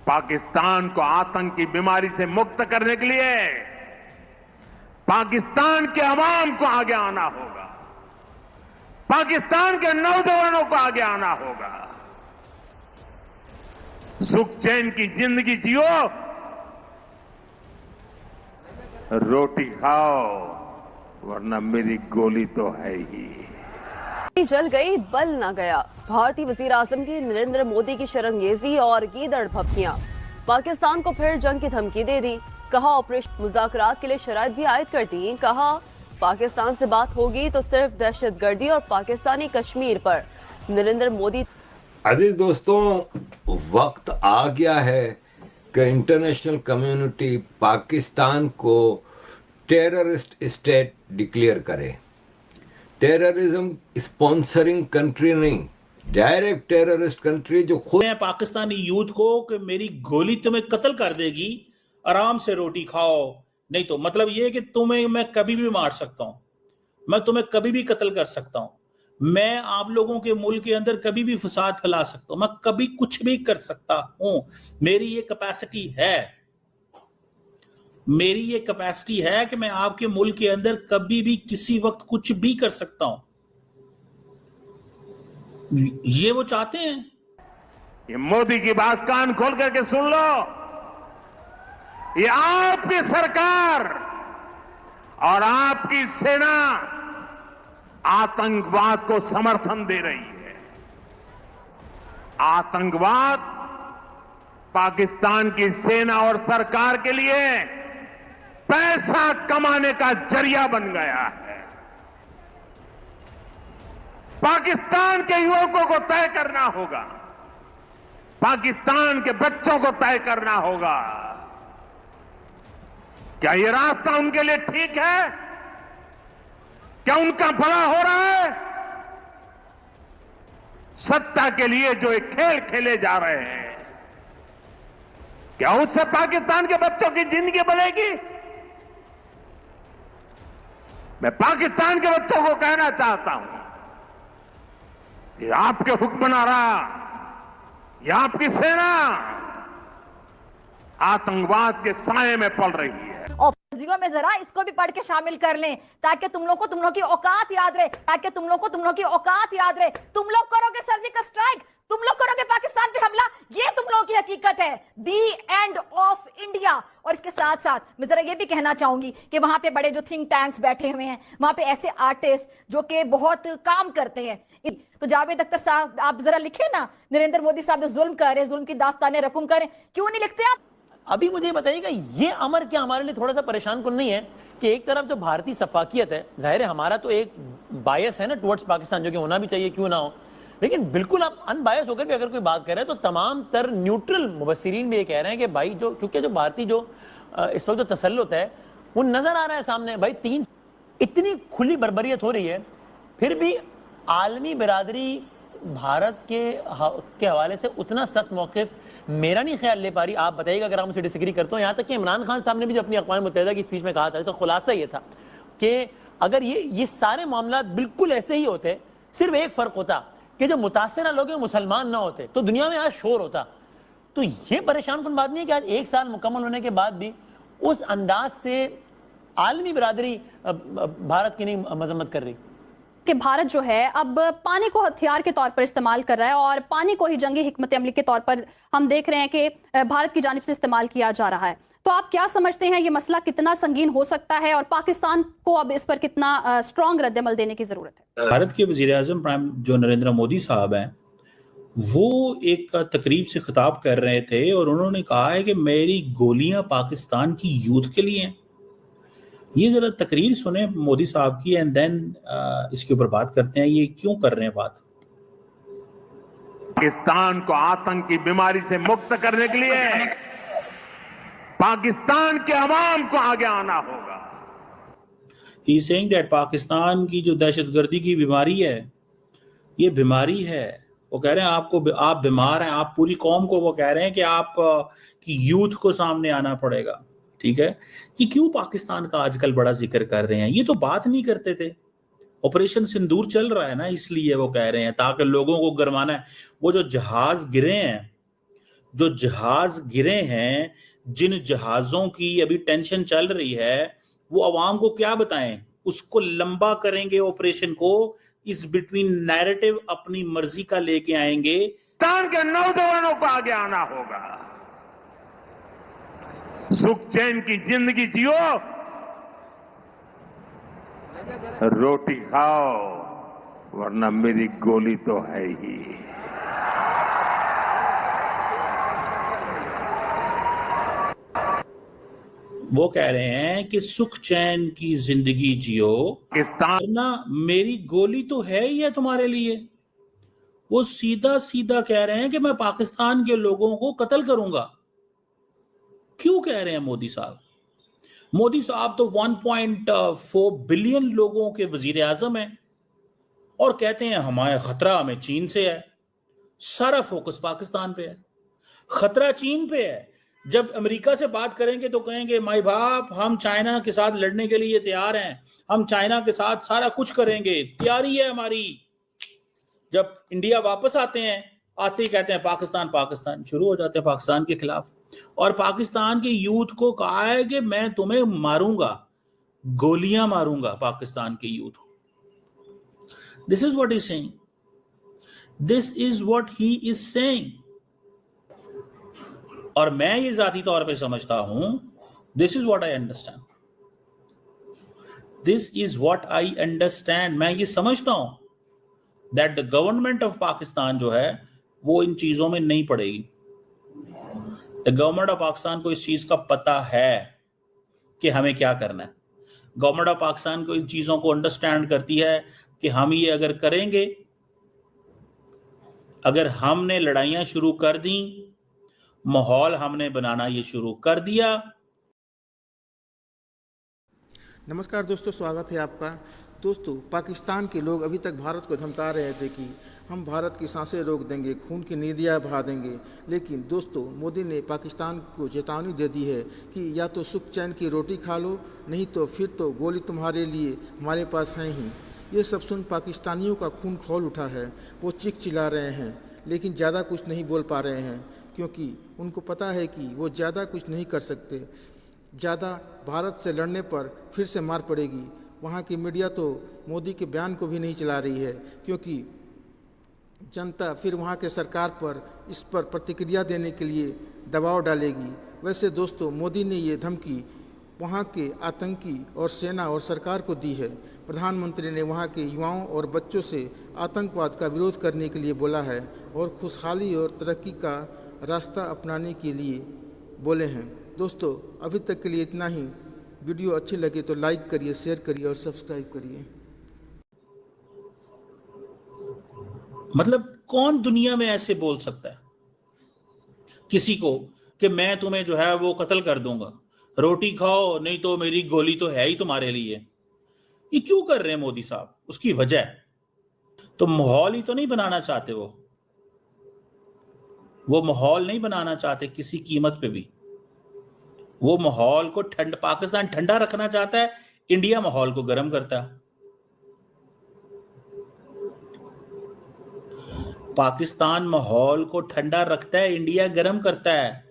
पाकिस्तान को आतंक की बीमारी से मुक्त करने के लिए पाकिस्तान के अवाम को आगे आना होगा, पाकिस्तान के नौजवानों को आगे आना होगा। सुख चैन की जिंदगी जियो, रोटी खाओ, वरना मेरी गोली तो है ही। जल गई बल ना गया। भारतीय वजीर आजम की नरेंद्र मोदी की शर्मगेजी और गीदड़ भपकियां। पाकिस्तान को फिर जंग की धमकी दे दी। कहा ऑपरेशन मुज़ाकरात के लिए शराइत भी आयद कर दी। कहा पाकिस्तान से बात होगी तो सिर्फ दहशतगर्दी और पाकिस्तानी कश्मीर पर। नरेंद्र मोदी। अजीज दोस्तों, वक्त आ गया है कि इंटरनेशनल कम्युनिटी पाकिस्तान को टेररिस्ट स्टेट डिक्लेयर करे। टेररिज्म स्पॉन्सरिंग कंट्री नहीं, डायरेक्ट टेररिस्ट कंट्री जो खुद पाकिस्तानी यूथ को कि मेरी गोली तुम्हें कत्ल कर देगी, आराम से रोटी खाओ, नहीं तो मतलब ये है कि तुम्हें मैं कभी भी मार सकता हूं, मैं तुम्हें कभी भी कत्ल कर सकता हूं, मैं आप लोगों के मुल्क के अंदर कभी भी फसाद फैला सकता हूं, मैं कभी कुछ भी कर सकता हूं। मेरी ये कैपेसिटी है, मेरी ये कैपेसिटी है कि मैं आपके मुल्क के अंदर कभी भी किसी वक्त कुछ भी कर सकता हूं। ये वो चाहते हैं। ये मोदी की बात कान खोल करके सुन लो। ये आपकी सरकार और आपकी सेना आतंकवाद को समर्थन दे रही है। आतंकवाद पाकिस्तान की सेना और सरकार के लिए पैसा कमाने का जरिया बन गया है। पाकिस्तान के युवकों को तय करना होगा, पाकिस्तान के बच्चों को तय करना होगा, क्या ये रास्ता उनके लिए ठीक है? क्या उनका भला हो रहा है? सत्ता के लिए जो एक खेल खेले जा रहे हैं, क्या उससे पाकिस्तान के बच्चों की जिंदगी बनेगी? मैं पाकिस्तान के बच्चों को कहना चाहता हूं, ये आपके हुक्मनारा, ये आपकी सेना आतंकवाद के साए में पल रही है। और में जरा इसको भी पढ़ के शामिल कर लें ताकि तुम लोग की औकात याद रहे, ताकि तुम लोग की औकात याद रहे। तुम लोग करोगे सर्जिकल स्ट्राइक, तुम लोग करोगे पाकिस्तान पे हमला, ये तुम लोगों की हकीकत है। दी एंड ऑफ इंडिया। और इसके साथ साथ मैं जरा ये भी कहना चाहूंगी कि वहां पे बड़े जो थिंक टैंक्स बैठे हुए हैं, वहां पे ऐसे आर्टिस्ट जो कि बहुत काम करते हैं, तो जावेद अख्तर साहब आप जरा लिखे ना, नरेंद्र मोदी साहब जो जुल्म कर रहे हैं, जुल्म की दास्तानें रकम करें, क्यों नहीं लिखते आप? अभी मुझे बताइएगा, ये अमर क्या हमारे लिए थोड़ा सा परेशान कुन नहीं है कि एक तरफ जो भारतीय सफाकियत है, जाहिर है हमारा तो एक बायस है ना टुवर्ड्स पाकिस्तान, जो कि होना भी चाहिए, क्यों ना हो, लेकिन बिल्कुल आप अनबायस होकर भी अगर कोई बात कर रहे हैं तो तमाम तर न्यूट्रल मुबस्सिरीन भी ये कह रहे हैं कि भाई जो चूंकि जो भारतीय जो इस वक्त जो तसल्लुत है वो नजर आ रहा है सामने। भाई तीन इतनी खुली बर्बरियत हो रही है, फिर भी आलमी बिरादरी भारत के हवाले से उतना सख्त मौक़िफ़ मेरा नहीं ख्याल ले पा रही। आप बताइएगा अगर हम उसे डिसएग्री करते हो। यहाँ तक कि इमरान खान साहब ने भी जो अपनी अक़वाम मुत्तहिदा की स्पीच में कहा था, तो खुलासा ये था कि अगर ये सारे मामला बिल्कुल ऐसे ही होते, सिर्फ एक फ़र्क होता कि जो मुतासिर लोग मुसलमान ना होते तो दुनिया में आज शोर होता। तो ये परेशान कुन बात नहीं है कि आज एक साल मुकम्मल होने के बाद भी उस अंदाज से आलमी बिरादरी भारत की नहीं मजम्मत कर रही कि भारत जो है अब पानी को हथियार के तौर पर इस्तेमाल कर रहा है और पानी को ही जंगी हिकमत अमली के तौर पर हम देख रहे हैं कि भारत की जानिब से इस्तेमाल किया जा रहा है। तो आप क्या समझते हैं ये मसला कितना संगीन हो सकता है और पाकिस्तान को अब इस पर कितना स्ट्रॉन्ग रद्द-ए-अमल देने की जरूरत है? भारत के वजीर आजम प्राइम जो नरेंद्र मोदी साहब हैं, वो एक तकरीब से खिताब कर रहे थे और उन्होंने कहा है कि मेरी गोलियां पाकिस्तान की यूथ के लिए हैं। ये जरा तकरीर सुने मोदी साहब की एंड देन इसके ऊपर बात करते हैं ये क्यों कर रहे हैं बात। पाकिस्तान को आतंक की बीमारी से मुक्त करने के लिए पाकिस्तान के अवाम को आगे आना होगा। ही सेइंग दैट पाकिस्तान की जो दहशतगर्दी की बीमारी है, ये बीमारी है। वो कह रहे हैं आप बीमार हैं, आप पूरी कौम को वो कह रहे हैं कि आप की यूथ को सामने आना पड़ेगा। ठीक है, कि क्यों पाकिस्तान का आजकल बड़ा जिक्र कर रहे हैं? ये तो बात नहीं करते थे। ऑपरेशन सिंदूर चल रहा है ना, इसलिए वो कह रहे हैं ताकि लोगों को गरमाना है। वो जो जहाज गिरे हैं जो जहाज गिरे हैं, जिन जहाजों की अभी टेंशन चल रही है, वो अवाम को क्या बताएं? उसको लंबा करेंगे ऑपरेशन को, इस बिटवीन नैरेटिव अपनी मर्जी का लेके आएंगे। पाकिस्तान के नौजवानों को आगे आना होगा। सुख चैन की जिंदगी जियो, रोटी खाओ, वरना मेरी गोली तो है ही। वो कह रहे हैं कि सुख चैन की जिंदगी जियो, वरना मेरी गोली तो है ही है तुम्हारे लिए। वो सीधा सीधा कह रहे हैं कि मैं पाकिस्तान के लोगों को कत्ल करूंगा। क्यों कह रहे हैं मोदी साहब? मोदी साहब तो 1.4 बिलियन लोगों के वजीर आजम हैं और कहते हैं हमारा खतरा हमें चीन से है। सारा फोकस पाकिस्तान पे है, खतरा चीन पे है। जब अमेरिका से बात करेंगे तो कहेंगे माई बाप हम चाइना के साथ लड़ने के लिए तैयार हैं, हम चाइना के साथ सारा कुछ करेंगे, तैयारी है हमारी। जब इंडिया वापस आते हैं, आते ही कहते हैं पाकिस्तान पाकिस्तान, शुरू हो जाते हैं पाकिस्तान के खिलाफ। और पाकिस्तान के यूथ को कहा है कि मैं तुम्हें मारूंगा, गोलियां मारूंगा पाकिस्तान के यूथ को। This is what he saying, this is what he is saying. और मैं ये जाती तौर पे समझता हूं, this is what I understand, this is what I understand. मैं ये समझता हूं that the government of Pakistan जो है वो इन चीजों में नहीं पड़ेगी। द गवर्नमेंट ऑफ पाकिस्तान को इस चीज का पता है कि हमें क्या करना है। गवर्नमेंट ऑफ पाकिस्तान को इन चीजों को अंडरस्टैंड करती है कि हम ये अगर करेंगे, अगर हमने लड़ाइयां शुरू कर दी, माहौल हमने बनाना ये शुरू कर दिया। नमस्कार दोस्तों, स्वागत है आपका। दोस्तों, पाकिस्तान के लोग अभी तक भारत को धमका रहे थे कि हम भारत की सांसें रोक देंगे, खून की नदियाँ बहा देंगे। लेकिन दोस्तों, मोदी ने पाकिस्तान को चेतावनी दे दी है कि या तो सुख चैन की रोटी खा लो, नहीं तो फिर तो गोली तुम्हारे लिए हमारे पास है ही। ये सब सुन पाकिस्तानियों का खून खौल उठा है। वो चीख चिल्ला रहे हैं, लेकिन ज़्यादा कुछ नहीं बोल पा रहे हैं, क्योंकि उनको पता है कि वो ज़्यादा कुछ नहीं कर सकते। ज़्यादा भारत से लड़ने पर फिर से मार पड़ेगी। वहाँ की मीडिया तो मोदी के बयान को भी नहीं चला रही है, क्योंकि जनता फिर वहाँ के सरकार पर इस पर प्रतिक्रिया देने के लिए दबाव डालेगी। वैसे दोस्तों, मोदी ने ये धमकी वहाँ के आतंकी और सेना और सरकार को दी है। प्रधानमंत्री ने वहाँ के युवाओं और बच्चों से आतंकवाद का विरोध करने के लिए बोला है और खुशहाली और तरक्की का रास्ता अपनाने के लिए बोले हैं। दोस्तों, अभी तक के लिए इतना ही। वीडियो अच्छी लगे तो लाइक करिए, शेयर करिए और सब्सक्राइब करिए। मतलब कौन दुनिया में ऐसे बोल सकता है किसी को कि मैं तुम्हें जो है वो कत्ल कर दूंगा, रोटी खाओ, नहीं तो मेरी गोली तो है ही तुम्हारे लिए। ये क्यों कर रहे हैं मोदी साहब? उसकी वजह तो माहौल ही तो नहीं बनाना चाहते। वो माहौल नहीं बनाना चाहते किसी कीमत पे भी। वो माहौल को पाकिस्तान ठंडा रखना चाहता है, इंडिया माहौल को गर्म करता है। पाकिस्तान माहौल को ठंडा रखता है, इंडिया गर्म करता है।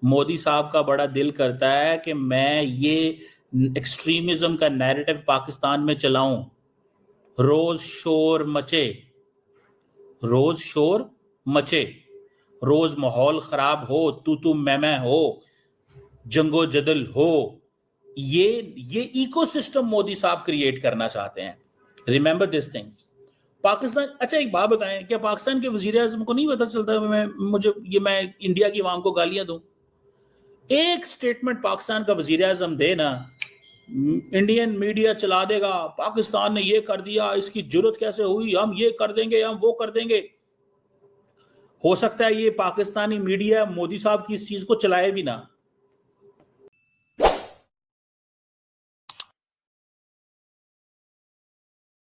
मोदी साहब का बड़ा दिल करता है कि मैं ये एक्सट्रीमिज्म का नैरेटिव पाकिस्तान में चलाऊं, रोज शोर मचे, रोज शोर मचे, रोज माहौल खराब हो, तू मैं हो, जंगो जदल हो। ये इकोसिस्टम मोदी साहब क्रिएट करना चाहते हैं। Remember this thing. पाकिस्तान, अच्छा एक बात बताएं, क्या पाकिस्तान के वजीर आज़म को नहीं पता चलता मैं इंडिया की आवाम को गालियां दूं? एक स्टेटमेंट पाकिस्तान का वजीर आज़म दे ना, इंडियन मीडिया चला देगा, पाकिस्तान ने ये कर दिया, इसकी जरूरत कैसे हुई, हम ये कर देंगे, हम वो कर देंगे। हो सकता है ये पाकिस्तानी मीडिया मोदी साहब की इस चीज को चलाए भी ना,